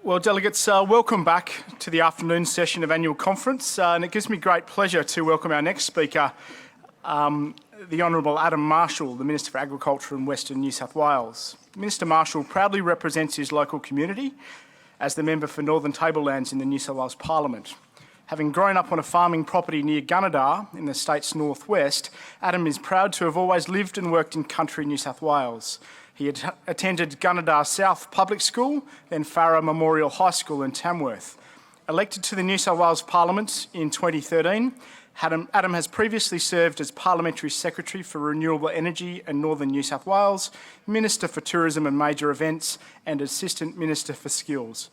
Well, delegates, welcome back to the afternoon session of annual conference, and it gives me great pleasure to welcome our next speaker, the Honourable Adam Marshall, the Minister for Agriculture in Western New South Wales. Minister Marshall proudly represents his local community as the member for Northern Tablelands in the New South Wales Parliament. Having grown up on a farming property near Gunnedah in the state's northwest, Adam is proud to have always lived and worked in country New South Wales. He had attended Gunnedah South Public School, then Farrer Memorial High School in Tamworth. Elected to the New South Wales Parliament in 2013, Adam has previously served as Parliamentary Secretary for Renewable Energy in Northern New South Wales, Minister for Tourism and Major Events, and Assistant Minister for Skills.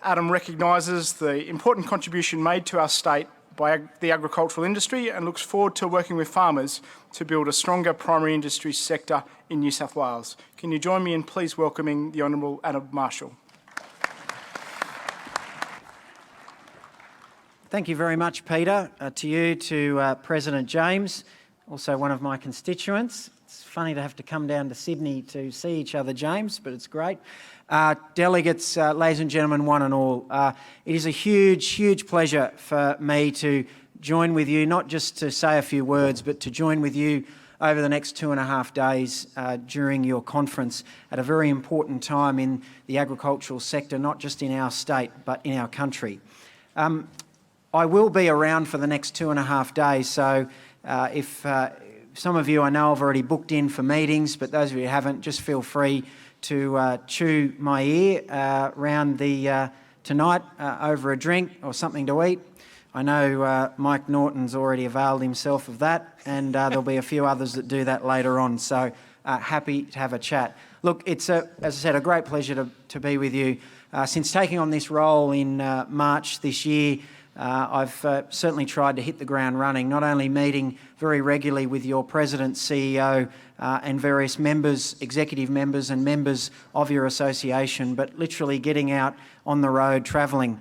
Adam recognises the important contribution made to our state by the agricultural industry and looks forward to working with farmers to build a stronger primary industry sector in New South Wales. Can you join me in please welcoming the Honourable Adam Marshall? Thank you very much, Peter. To you, to President James, also one of my constituents. It's funny to have to come down to Sydney to see each other, James, but it's great. Delegates, ladies and gentlemen, one and all, it is a huge pleasure for me to join with you, not just to say a few words, but to join with you over the next 2.5 days during your conference at a very important time in the agricultural sector, not just in our state, but in our country. I will be around for the next 2.5 days, so if some of you I know have already booked in for meetings, but those of you who haven't, just feel free to chew my ear around the tonight over a drink or something to eat. I know Mike Norton's already availed himself of that, and there'll be a few others that do that later on, so happy to have a chat. Look, it's, as I said, a great pleasure to be with you. Since taking on this role in March this year, I've certainly tried to hit the ground running, not only meeting very regularly with your President, CEO and various members, executive members and members of your association, but literally getting out on the road, travelling.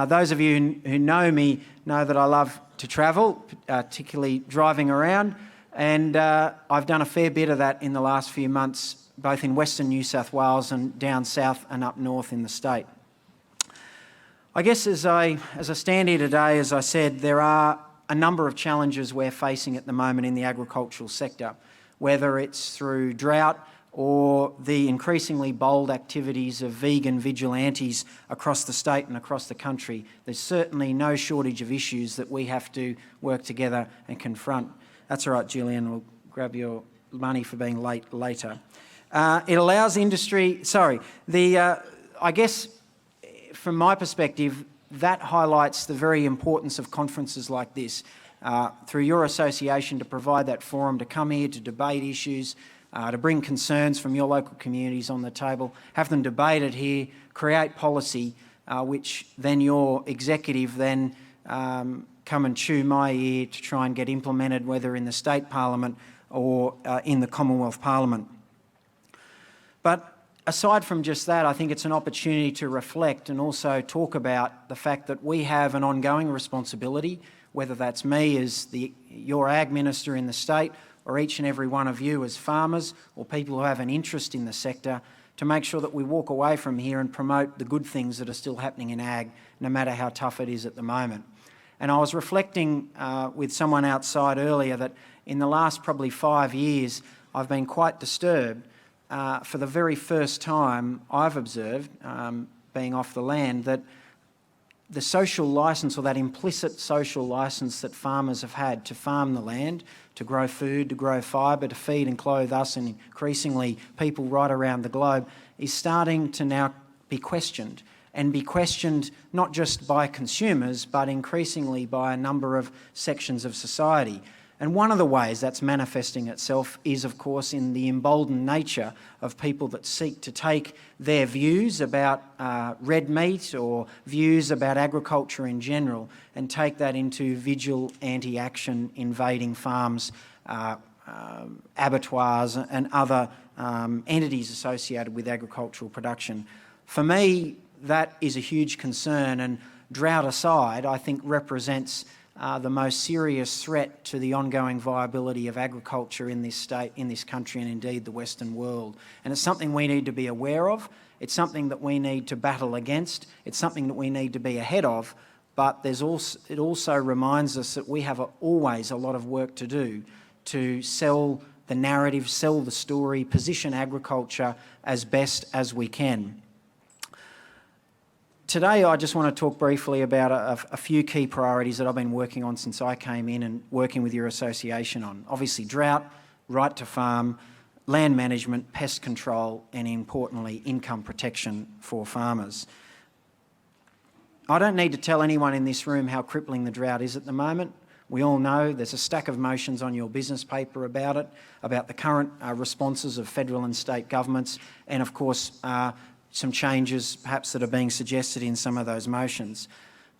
Those of you who know me know that I love to travel, particularly driving around, and I've done a fair bit of that in the last few months, both in Western New South Wales and down south and up north in the state. I guess as I stand here today, as I said, there are a number of challenges we're facing at the moment in the agricultural sector, whether it's through drought or the increasingly bold activities of vegan vigilantes across the state and across the country. There's certainly no shortage of issues that we have to work together and confront. That's all right, Julian, we'll grab your money for being late later. It allows industry, I guess, from my perspective, that highlights the very importance of conferences like this, through your association to provide that forum, to come here to debate issues, to bring concerns from your local communities on the table, have them debated here, create policy, which then your executive then come and chew my ear to try and get implemented, whether in the state parliament or in the Commonwealth Parliament. But aside from just that, I think it's an opportunity to reflect and also talk about the fact that we have an ongoing responsibility, whether that's me as your Ag Minister in the state or each and every one of you as farmers or people who have an interest in the sector, to make sure that we walk away from here and promote the good things that are still happening in ag, no matter how tough it is at the moment. And I was reflecting with someone outside earlier that in the last probably 5 years, I've been quite disturbed. For the very first time I've observed, being off the land, that the social licence, or that implicit social licence that farmers have had to farm the land, to grow food, to grow fibre, to feed and clothe us and increasingly people right around the globe, is starting to now be questioned, and be questioned not just by consumers but increasingly by a number of sections of society. And one of the ways that's manifesting itself is, of course, in the emboldened nature of people that seek to take their views about red meat or views about agriculture in general and take that into vigilante action, invading farms, abattoirs and other entities associated with agricultural production. For me, that is a huge concern, and drought aside, I think represents the most serious threat to the ongoing viability of agriculture in this state, in this country, and indeed the Western world. And it's something we need to be aware of. It's something that we need to battle against. It's something that we need to be ahead of. But it also reminds us that we have always a lot of work to do to sell the narrative, sell the story, position agriculture as best as we can. Today I just want to talk briefly about a few key priorities that I've been working on since I came in and working with your association on. Obviously drought, right to farm, land management, pest control, and importantly income protection for farmers. I don't need to tell anyone in this room how crippling the drought is at the moment. We all know there's a stack of motions on your business paper about it, about the current responses of federal and state governments, and of course some changes perhaps that are being suggested in some of those motions.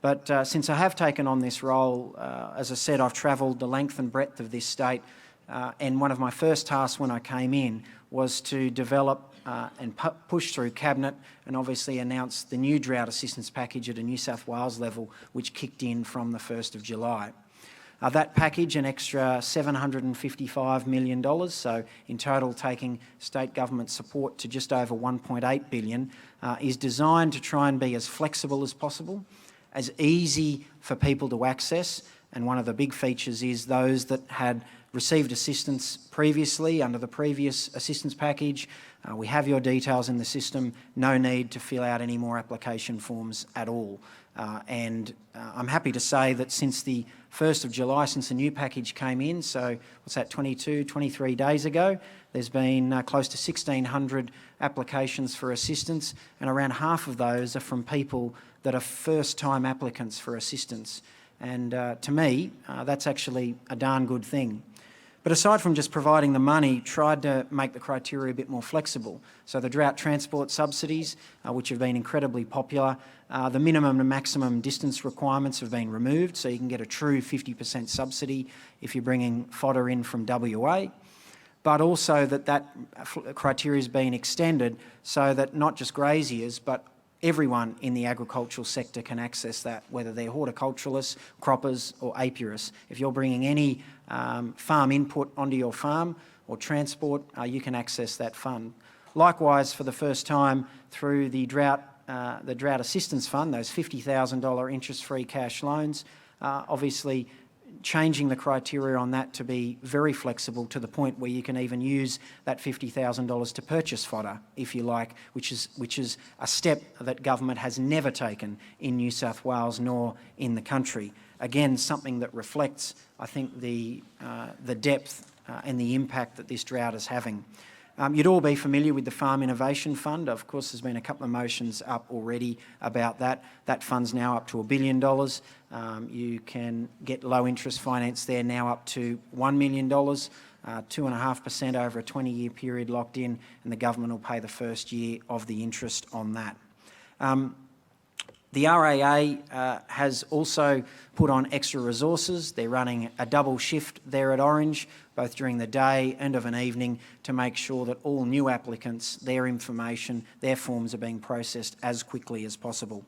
But since I have taken on this role, as I said, I've travelled the length and breadth of this state, and one of my first tasks when I came in was to develop and push through Cabinet and obviously announce the new drought assistance package at a New South Wales level, which kicked in from the 1st of July. That package, an extra $755 million, so in total taking state government support to just over $1.8 billion, is designed to try and be as flexible as possible, as easy for people to access, and one of the big features is those that had received assistance previously under the previous assistance package. We have your details in the system, no need to fill out any more application forms at all. I'm happy to say that since the 1st of July, since the new package came in, so what's that, 23 days ago, there's been close to 1,600 applications for assistance, and around half of those are from people that are first-time applicants for assistance. And to me, that's actually a darn good thing. But aside from just providing the money, tried to make the criteria a bit more flexible. So the drought transport subsidies, which have been incredibly popular, the minimum and maximum distance requirements have been removed, so you can get a true 50% subsidy if you're bringing fodder in from WA. But also that criteria has been extended so that not just graziers, but everyone in the agricultural sector can access that, whether they're horticulturalists, croppers or apiarists. If you're bringing any farm input onto your farm or transport, you can access that fund. Likewise, for the first time through the drought assistance fund, those $50,000 interest-free cash loans, obviously changing the criteria on that to be very flexible to the point where you can even use that $50,000 to purchase fodder, if you like, which is a step that government has never taken in New South Wales nor in the country. Again, something that reflects, I think, the depth and the impact that this drought is having. You'd all be familiar with the Farm Innovation Fund. Of course, there's been a couple of motions up already about that. That fund's now up to $1 billion. You can get low interest finance there now up to $1 million, 2.5% over a 20-year period locked in, and the government will pay the first year of the interest on that. The RAA has also put on extra resources. They're running a double shift there at Orange, both during the day and of an evening, to make sure that all new applicants, their information, their forms are being processed as quickly as possible.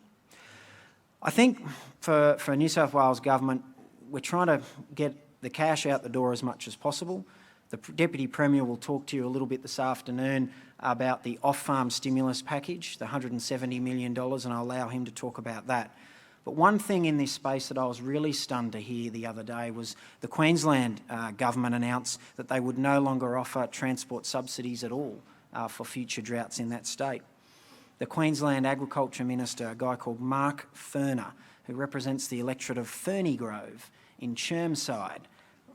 I think for New South Wales Government, we're trying to get the cash out the door as much as possible. The Deputy Premier will talk to you a little bit this afternoon about the off-farm stimulus package, the $170 million, and I'll allow him to talk about that. But one thing in this space that I was really stunned to hear the other day was the Queensland government announced that they would no longer offer transport subsidies at all for future droughts in that state. The Queensland Agriculture Minister, a guy called Mark Furner, who represents the electorate of Ferny Grove in Chermside,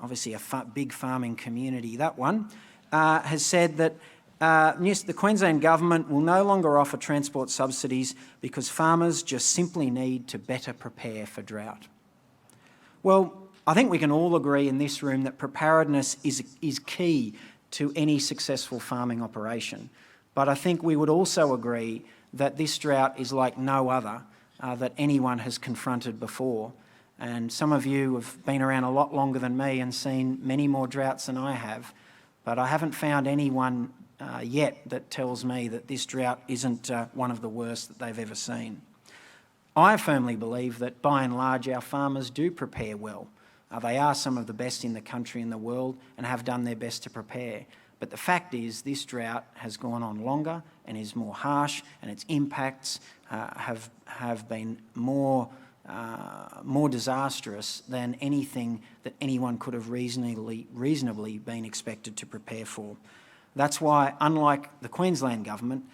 obviously a big farming community, that one, has said that the Queensland Government will no longer offer transport subsidies because farmers just simply need to better prepare for drought. Well, I think we can all agree in this room that preparedness is key to any successful farming operation. But I think we would also agree that this drought is like no other that anyone has confronted before. And some of you have been around a lot longer than me and seen many more droughts than I have, but I haven't found anyone yet that tells me that this drought isn't one of the worst that they've ever seen. I firmly believe that by and large our farmers do prepare well. They are some of the best in the country and the world and have done their best to prepare. But the fact is this drought has gone on longer and is more harsh, and its impacts have been more disastrous than anything that anyone could have reasonably been expected to prepare for. That's why, unlike the Queensland government,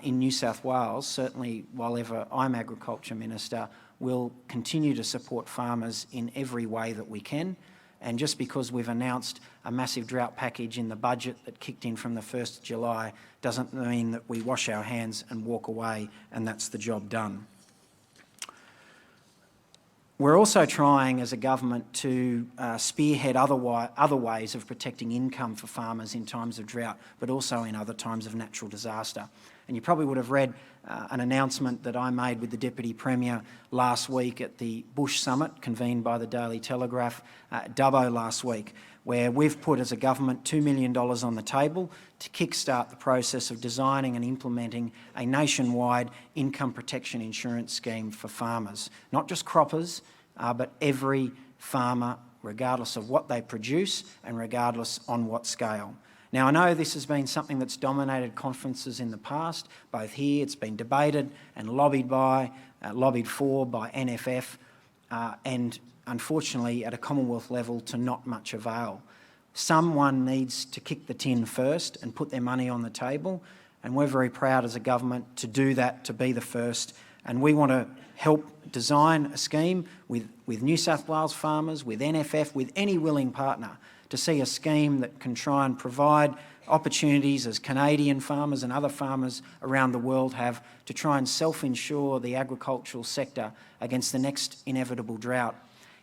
in New South Wales, certainly while ever I'm Agriculture Minister, we'll continue to support farmers in every way that we can. And just because we've announced a massive drought package in the budget that kicked in from the 1st of July doesn't mean that we wash our hands and walk away and that's the job done. We're also trying as a government to spearhead other ways of protecting income for farmers in times of drought, but also in other times of natural disaster. And you probably would have read an announcement that I made with the Deputy Premier last week at the Bush Summit, convened by the Daily Telegraph at Dubbo last week, where we've put as a government $2 million on the table to kickstart the process of designing and implementing a nationwide income protection insurance scheme for farmers. Not just croppers, but every farmer, regardless of what they produce and regardless on what scale. Now, I know this has been something that's dominated conferences in the past, both here, it's been debated and lobbied for by NFF, and unfortunately at a Commonwealth level to not much avail. Someone needs to kick the tin first and put their money on the table, and we're very proud as a government to do that, to be the first, and we want to help design a scheme with New South Wales farmers, with NFF, with any willing partner, to see a scheme that can try and provide opportunities as Canadian farmers and other farmers around the world have to try and self-insure the agricultural sector against the next inevitable drought.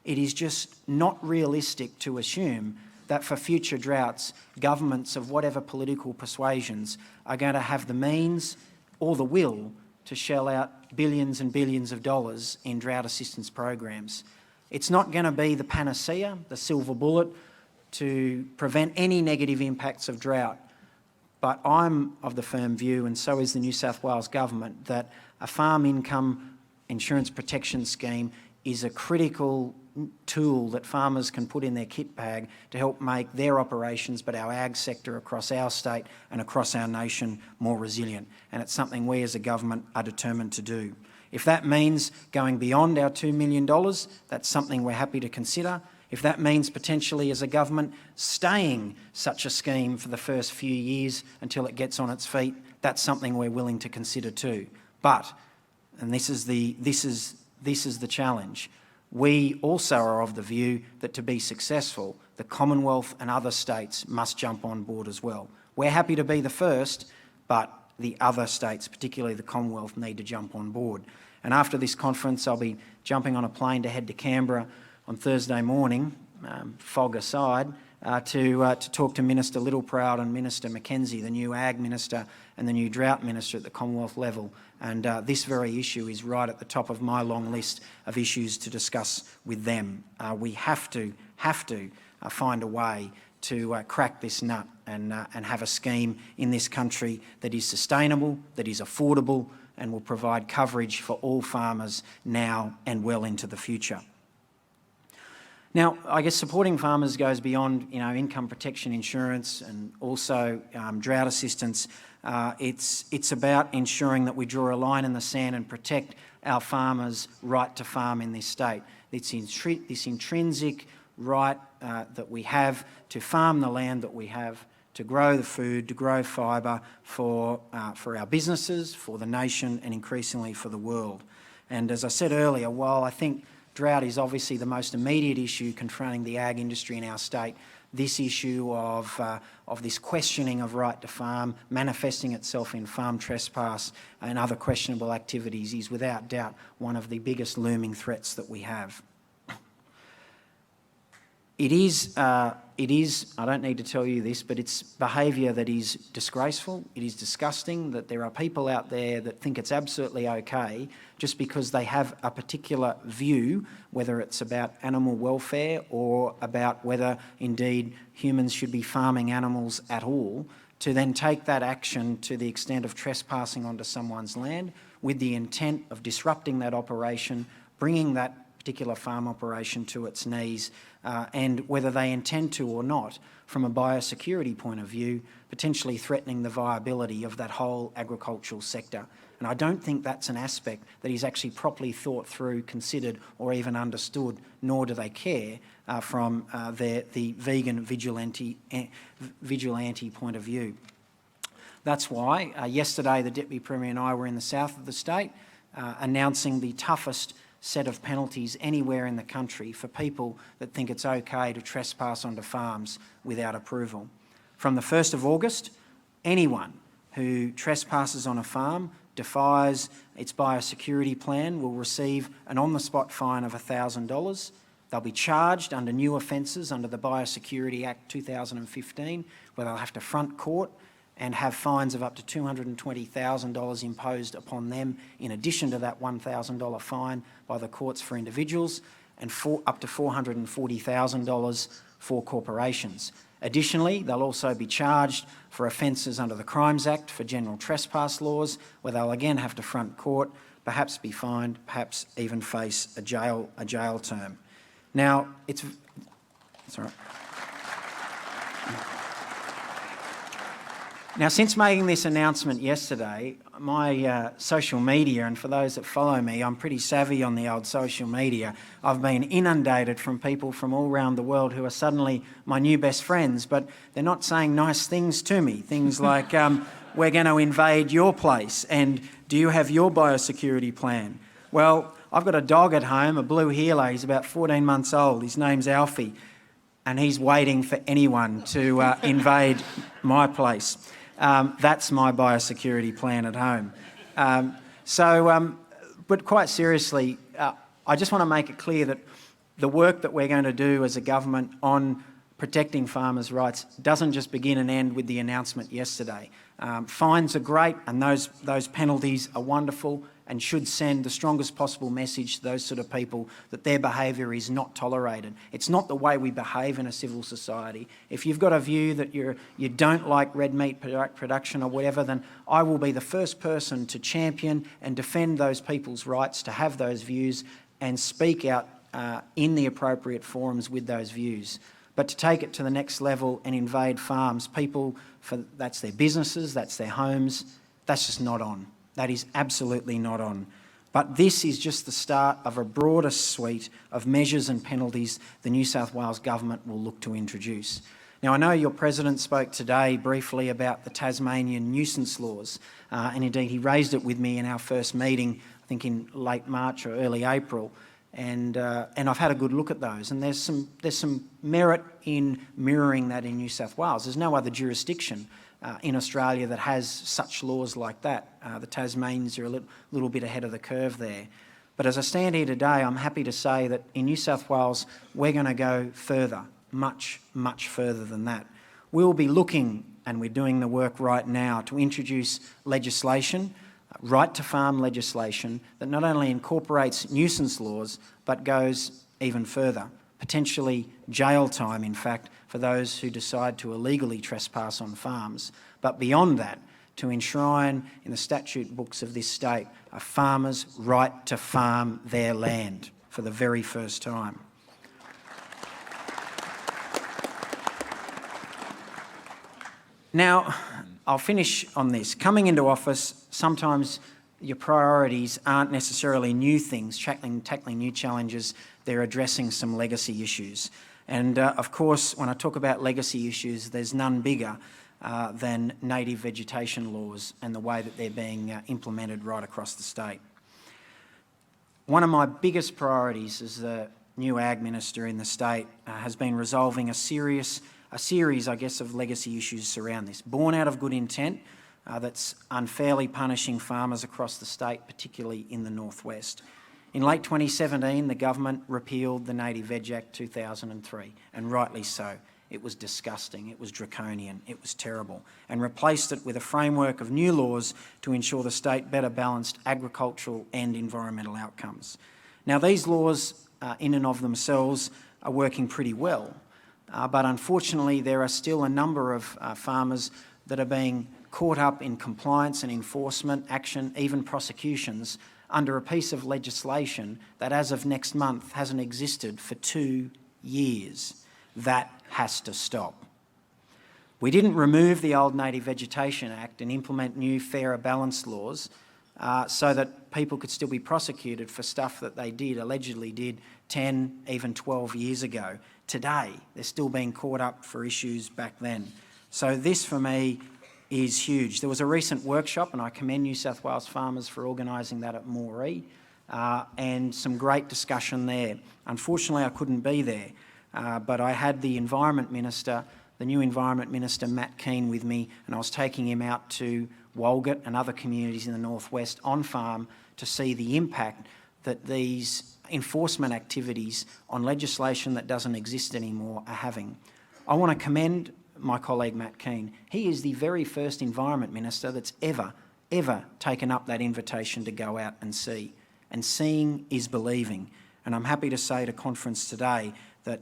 It is just not realistic to assume that for future droughts, governments of whatever political persuasions are going to have the means or the will to shell out billions and billions of dollars in drought assistance programs. It's not going to be the panacea, the silver bullet, to prevent any negative impacts of drought. But I'm of the firm view, and so is the New South Wales Government, that a farm income insurance protection scheme is a critical tool that farmers can put in their kit bag to help make their operations, but our ag sector across our state and across our nation, more resilient. And it's something we as a government are determined to do. If that means going beyond our $2 million, that's something we're happy to consider. If that means potentially as a government staying such a scheme for the first few years until it gets on its feet, that's something we're willing to consider too. But, and this is the challenge, we also are of the view that to be successful, the Commonwealth and other states must jump on board as well. We're happy to be the first, but the other states, particularly the Commonwealth, need to jump on board. And after this conference, I'll be jumping on a plane to head to Canberra on Thursday morning, fog aside, to talk to Minister Littleproud and Minister Mackenzie, the new Ag Minister and the new Drought Minister at the Commonwealth level. And this very issue is right at the top of my long list of issues to discuss with them. We have to find a way to crack this nut and have a scheme in this country that is sustainable, that is affordable, and will provide coverage for all farmers now and well into the future. Now, I guess supporting farmers goes beyond, income protection insurance and also drought assistance. It's about ensuring that we draw a line in the sand and protect our farmers' right to farm in this state. It's this intrinsic right that we have to farm the land that we have, to grow the food, to grow fibre for our businesses, for the nation, and increasingly for the world. And as I said earlier, while I think drought is obviously the most immediate issue confronting the ag industry in our state, this issue of this questioning of right to farm, manifesting itself in farm trespass and other questionable activities, is without doubt one of the biggest looming threats that we have. It is, I don't need to tell you this, but it's behaviour that is disgraceful, it is disgusting, that there are people out there that think it's absolutely okay just because they have a particular view, whether it's about animal welfare or about whether indeed humans should be farming animals at all, to then take that action to the extent of trespassing onto someone's land with the intent of disrupting that operation, bringing that particular farm operation to its knees, and whether they intend to or not, from a biosecurity point of view, potentially threatening the viability of that whole agricultural sector. And I don't think that's an aspect that is actually properly thought through, considered, or even understood, nor do they care from the vegan vigilante point of view. That's why yesterday the Deputy Premier and I were in the south of the state announcing the toughest set of penalties anywhere in the country for people that think it's okay to trespass onto farms without approval. From the 1st of August, anyone who trespasses on a farm, defies its biosecurity plan, will receive an on-the-spot fine of $1,000. They'll be charged under new offences under the Biosecurity Act 2015, where they'll have to front court and have fines of up to $220,000 imposed upon them, in addition to that $1,000 fine by the courts for individuals, and up to $440,000 for corporations. Additionally, they'll also be charged for offences under the Crimes Act for general trespass laws, where they'll again have to front court, perhaps be fined, perhaps even face a jail term. Now, it's all right. Now, since making this announcement yesterday, my social media, and for those that follow me, I'm pretty savvy on the old social media. I've been inundated from people from all around the world who are suddenly my new best friends, but they're not saying nice things to me. Things like, we're going to invade your place, and do you have your biosecurity plan? Well, I've got a dog at home, a blue heeler. He's about 14 months old. His name's Alfie, and he's waiting for anyone to invade my place. That's my biosecurity plan at home. But quite seriously, I just want to make it clear that the work that we're going to do as a government on protecting farmers' rights doesn't just begin and end with the announcement yesterday. Fines are great, and those penalties are wonderful and should send the strongest possible message to those sort of people that their behaviour is not tolerated. It's not the way we behave in a civil society. If you've got a view that you don't like red meat production or whatever, then I will be the first person to champion and defend those people's rights to have those views and speak out in the appropriate forums with those views. But to take it to the next level and invade farms, that's their businesses, that's their homes, that's just not on. That is absolutely not on. But this is just the start of a broader suite of measures and penalties the New South Wales Government will look to introduce. Now, I know your President spoke today briefly about the Tasmanian nuisance laws, and indeed he raised it with me in our first meeting, I think in late March or early April, and I've had a good look at those, and there's some merit in mirroring that in New South Wales. There's no other jurisdiction in Australia that has such laws like that. The Tasmanians are a little bit ahead of the curve there. But as I stand here today, I'm happy to say that in New South Wales, we're going to go further, much, much further than that. We'll be looking, and we're doing the work right now, to introduce legislation, right to farm legislation, that not only incorporates nuisance laws, but goes even further. Potentially jail time, in fact, for those who decide to illegally trespass on farms. But beyond that, to enshrine in the statute books of this state a farmer's right to farm their land for the very first time. Now, I'll finish on this. Coming into office, sometimes your priorities aren't necessarily new things, tackling new challenges. They're addressing some legacy issues. And of course, when I talk about legacy issues, there's none bigger than native vegetation laws and the way that they're being implemented right across the state. One of my biggest priorities as the new Ag Minister in the state has been resolving a series, I guess, of legacy issues around this, born out of good intent, that's unfairly punishing farmers across the state, particularly in the northwest. In late 2017, the government repealed the Native Veg Act 2003, and rightly so. It was disgusting, it was draconian, it was terrible, and replaced it with a framework of new laws to ensure the state better balanced agricultural and environmental outcomes. Now, these laws in and of themselves are working pretty well, but unfortunately there are still a number of farmers that are being caught up in compliance and enforcement action, even prosecutions, under a piece of legislation that as of next month hasn't existed for 2 years. That has to stop. We didn't remove the old Native Vegetation Act and implement new fairer balanced laws so that people could still be prosecuted for stuff that they allegedly did 10, even 12 years ago. Today, they're still being caught up for issues back then. So this, for me, is huge. There was a recent workshop, and I commend New South Wales farmers for organising that at Moree, and some great discussion there. Unfortunately, I couldn't be there, but I had the Environment Minister, the new Environment Minister, Matt Keane, with me, and I was taking him out to Walgett and other communities in the northwest on farm to see the impact that these enforcement activities on legislation that doesn't exist anymore are having. I want to commend my colleague Matt Keane. He is the very first Environment Minister that's ever taken up that invitation to go out and see. And seeing is believing. And I'm happy to say to conference today that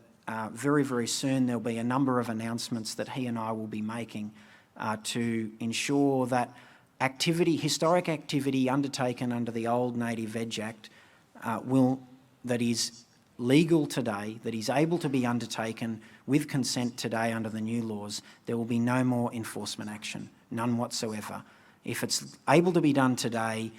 very, very soon there'll be a number of announcements that he and I will be making to ensure that historic activity undertaken under the old Native Veg Act that is legal today, that is able to be undertaken with consent today under the new laws, there will be no more enforcement action, none whatsoever. If it's able to be done today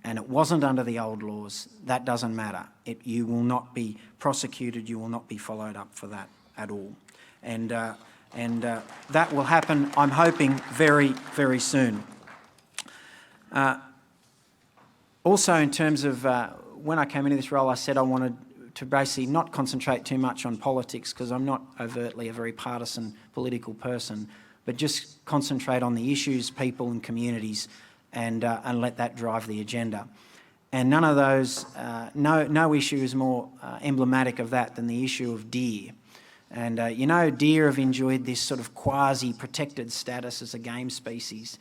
and it wasn't under the old laws, that doesn't matter. You will not be prosecuted, you will not be followed up for that at all. And that will happen, I'm hoping, very, very soon. Also, in terms of when I came into this role, I said I wanted to basically not concentrate too much on politics, because I'm not overtly a very partisan political person, but just concentrate on the issues, people and communities, and let that drive the agenda. And none of those, no issue is more emblematic of that than the issue of deer. And deer have enjoyed this sort of quasi-protected status as a game species,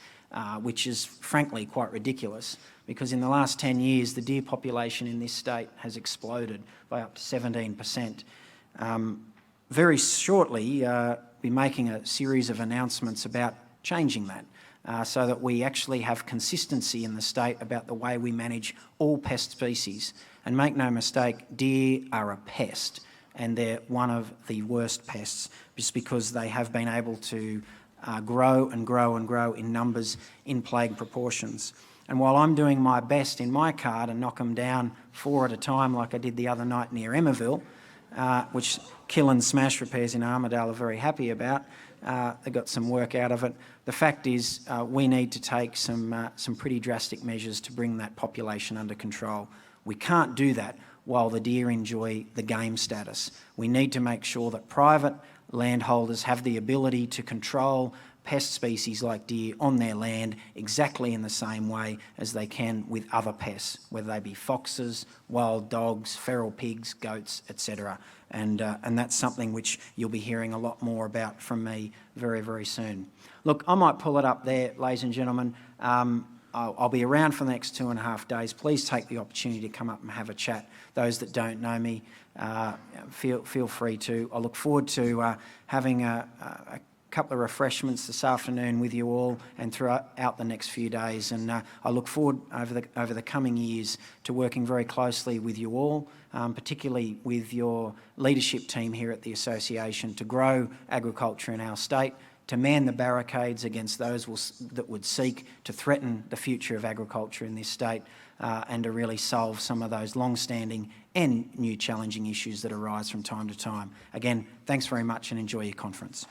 which is frankly quite ridiculous, because in the last 10 years the deer population in this state has exploded by up to 17%. Very shortly, be making a series of announcements about changing that, so that we actually have consistency in the state about the way we manage all pest species. And make no mistake, deer are a pest, and they're one of the worst pests, just because they have been able to grow and grow and grow in numbers in plague proportions. And while I'm doing my best in my car to knock them down 4 at a time, like I did the other night near Emmaville, which Kill and Smash Repairs in Armidale are very happy about, they got some work out of it. The fact is, we need to take some pretty drastic measures to bring that population under control. We can't do that while the deer enjoy the game status. We need to make sure that private landholders have the ability to control pest species like deer on their land exactly in the same way as they can with other pests, whether they be foxes, wild dogs, feral pigs, goats, etc. And that's something which you'll be hearing a lot more about from me very, very soon. Look, I might pull it up there, ladies and gentlemen. I'll be around for the next 2.5 days. Please take the opportunity to come up and have a chat. Those that don't know me, feel free to. I look forward to having a couple of refreshments this afternoon with you all and throughout the next few days. And I look forward over the coming years to working very closely with you all, particularly with your leadership team here at the Association, to grow agriculture in our state, to man the barricades against those that would seek to threaten the future of agriculture in this state, and to really solve some of those long-standing and new challenging issues that arise from time to time. Again, thanks very much and enjoy your conference.